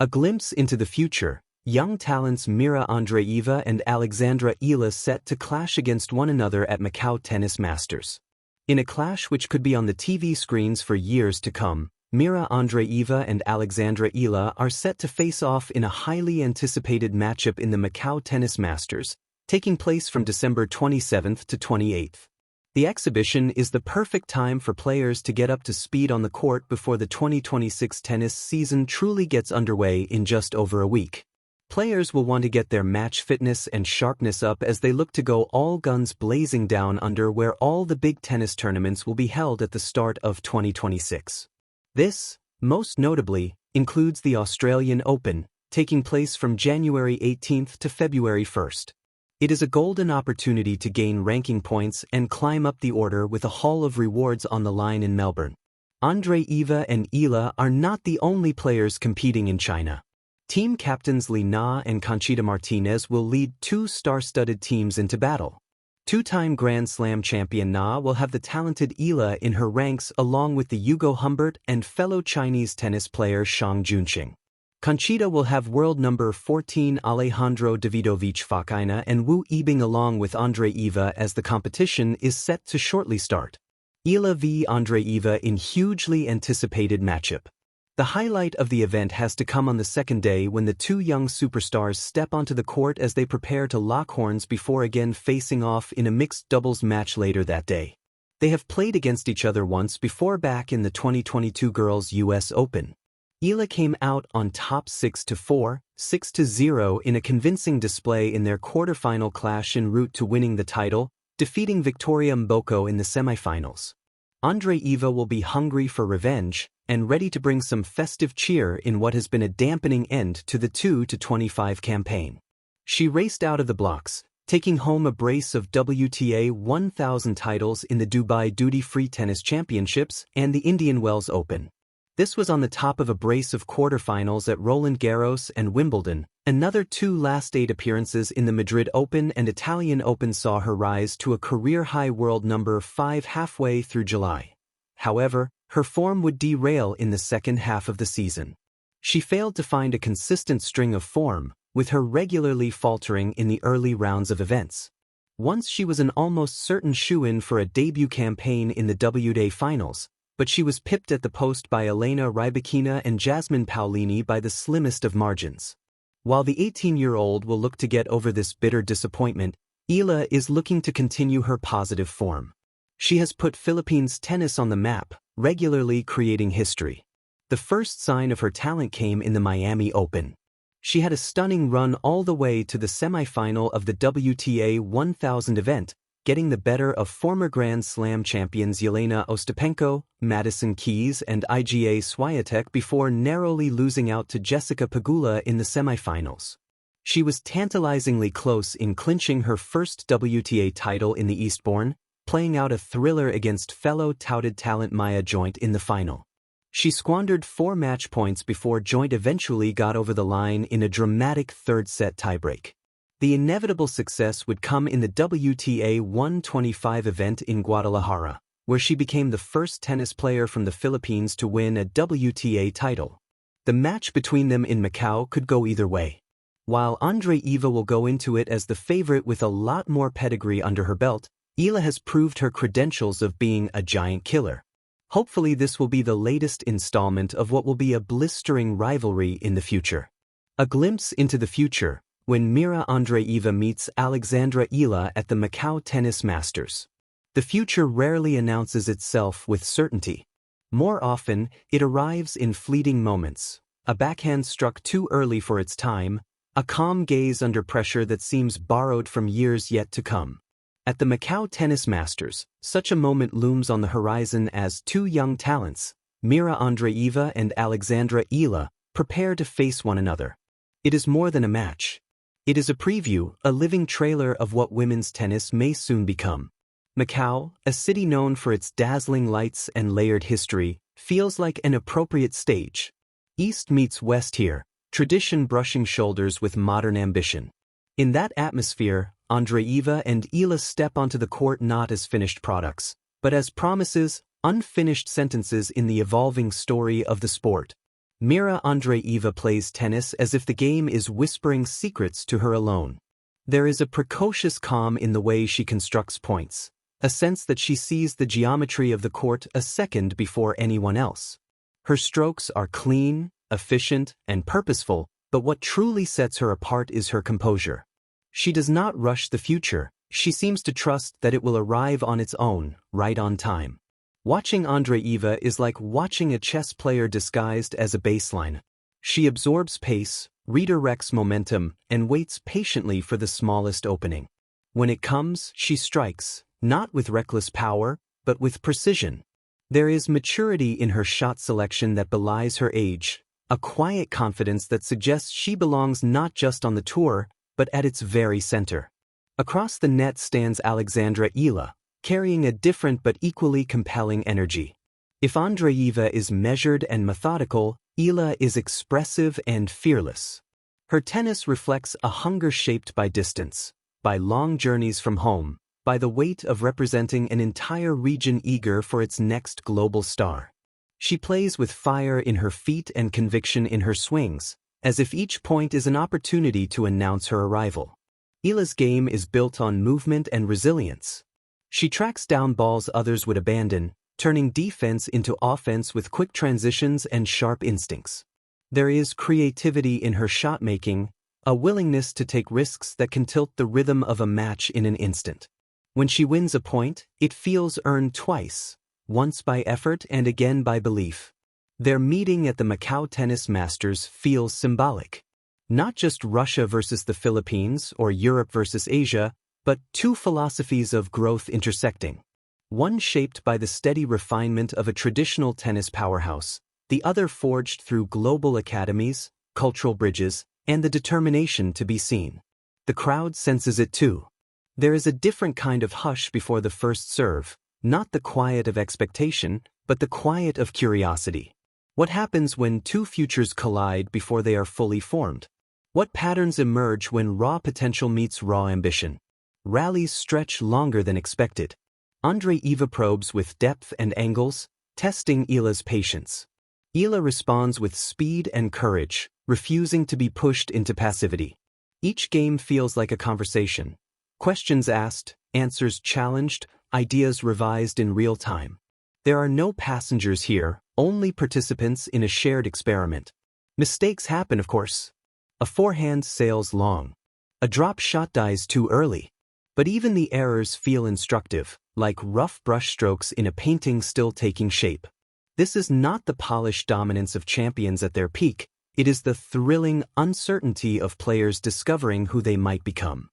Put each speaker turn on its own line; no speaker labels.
A glimpse into the future, young talents Mirra Andreeva and Alexandra Eala set to clash against one another at Macau Tennis Masters. In a clash which could be on the TV screens for years to come, Mirra Andreeva and Alexandra Eala are set to face off in a highly anticipated matchup in the Macau Tennis Masters, taking place from December 27th to 28th. The exhibition is the perfect time for players to get up to speed on the court before the 2026 tennis season truly gets underway in just over a week. Players will want to get their match fitness and sharpness up as they look to go all guns blazing down under where all the big tennis tournaments will be held at the start of 2026. This, most notably, includes the Australian Open, taking place from January 18th to February 1st. It is a golden opportunity to gain ranking points and climb up the order with a haul of rewards on the line in Melbourne. Andreeva and Eala are not the only players competing in China. Team captains Li Na and Conchita Martinez will lead two star-studded teams into battle. Two-time Grand Slam champion Na will have the talented Eala in her ranks along with the Hugo Humbert and fellow Chinese tennis player Zhang Junqing. Conchita will have world number 14 Alejandro Davidovich Fokina and Wu Yibing along with Andreeva as the competition is set to shortly start. Eala v Andreeva in hugely anticipated matchup. The highlight of the event has to come on the second day when the two young superstars step onto the court as they prepare to lock horns before again facing off in a mixed doubles match later that day. They have played against each other once before back in the 2022 Girls' US Open. Eala came out on top 6-4, 6-0 in a convincing display in their quarterfinal clash en route to winning the title, defeating Victoria Mboko in the semifinals. Andreeva will be hungry for revenge and ready to bring some festive cheer in what has been a dampening end to the 2-25 campaign. She raced out of the blocks, taking home a brace of WTA 1000 titles in the Dubai Duty Free Tennis Championships and the Indian Wells Open. This was on the top of a brace of quarterfinals at Roland Garros and Wimbledon. Another two last 8 appearances in the Madrid Open and Italian Open saw her rise to a career-high world number 5 halfway through July. However, her form would derail in the second half of the season. She failed to find a consistent string of form, with her regularly faltering in the early rounds of events. Once she was an almost certain shoo-in for a debut campaign in the WTA finals, but she was pipped at the post by Elena Rybakina and Jasmine Paolini by the slimmest of margins. While the 18-year-old will look to get over this bitter disappointment, Eala is looking to continue her positive form. She has put Philippines tennis on the map, regularly creating history. The first sign of her talent came in the Miami Open. She had a stunning run all the way to the semifinal of the WTA 1000 event, getting the better of former Grand Slam champions Yelena Ostapenko, Madison Keys and Iga Swiatek before narrowly losing out to Jessica Pegula in the semifinals. She was tantalizingly close in clinching her first WTA title in the Eastbourne, playing out a thriller against fellow touted talent Maya Joint in the final. She squandered 4 match points before Joint eventually got over the line in a dramatic third-set tiebreak. The inevitable success would come in the WTA 125 event in Guadalajara, where she became the first tennis player from the Philippines to win a WTA title. The match between them in Macau could go either way. While Andreeva will go into it as the favorite with a lot more pedigree under her belt, Eala has proved her credentials of being a giant killer. Hopefully this will be the latest installment of what will be a blistering rivalry in the future. A glimpse into the future, when Mirra Andreeva meets Alexandra Eala at the Macau Tennis Masters. The future rarely announces itself with certainty. More often, it arrives in fleeting moments. A backhand struck too early for its time, a calm gaze under pressure that seems borrowed from years yet to come. At the Macau Tennis Masters, such a moment looms on the horizon as two young talents, Mirra Andreeva and Alexandra Eala, prepare to face one another. It is more than a match. It is a preview, a living trailer of what women's tennis may soon become. Macau, a city known for its dazzling lights and layered history, feels like an appropriate stage. East meets West here, tradition brushing shoulders with modern ambition. In that atmosphere, Andreeva and Eala step onto the court not as finished products, but as promises, unfinished sentences in the evolving story of the sport. Mirra Andreeva plays tennis as if the game is whispering secrets to her alone. There is a precocious calm in the way she constructs points, a sense that she sees the geometry of the court a second before anyone else. Her strokes are clean, efficient, and purposeful, but what truly sets her apart is her composure. She does not rush the future, she seems to trust that it will arrive on its own, right on time. Watching Andreeva is like watching a chess player disguised as a baseline. She absorbs pace, redirects momentum, and waits patiently for the smallest opening. When it comes, she strikes, not with reckless power, but with precision. There is maturity in her shot selection that belies her age, a quiet confidence that suggests she belongs not just on the tour, but at its very center. Across the net stands Alexandra Eala, carrying a different but equally compelling energy. If Andreeva is measured and methodical, Eala is expressive and fearless. Her tennis reflects a hunger shaped by distance, by long journeys from home, by the weight of representing an entire region eager for its next global star. She plays with fire in her feet and conviction in her swings, as if each point is an opportunity to announce her arrival. Eala's game is built on movement and resilience. She tracks down balls others would abandon, turning defense into offense with quick transitions and sharp instincts. There is creativity in her shot-making, a willingness to take risks that can tilt the rhythm of a match in an instant. When she wins a point, it feels earned twice, once by effort and again by belief. Their meeting at the Macau Tennis Masters feels symbolic. Not just Russia versus the Philippines or Europe versus Asia, but two philosophies of growth intersecting. One shaped by the steady refinement of a traditional tennis powerhouse, the other forged through global academies, cultural bridges, and the determination to be seen. The crowd senses it too. There is a different kind of hush before the first serve, not the quiet of expectation, but the quiet of curiosity. What happens when two futures collide before they are fully formed? What patterns emerge when raw potential meets raw ambition? Rallies stretch longer than expected. Andreeva probes with depth and angles, testing Eala's patience. Eala responds with speed and courage, refusing to be pushed into passivity. Each game feels like a conversation. Questions asked, answers challenged, ideas revised in real time. There are no passengers here, only participants in a shared experiment. Mistakes happen, of course. A forehand sails long. A drop shot dies too early. But even the errors feel instructive, like rough brushstrokes in a painting still taking shape. This is not the polished dominance of champions at their peak, it is the thrilling uncertainty of players discovering who they might become.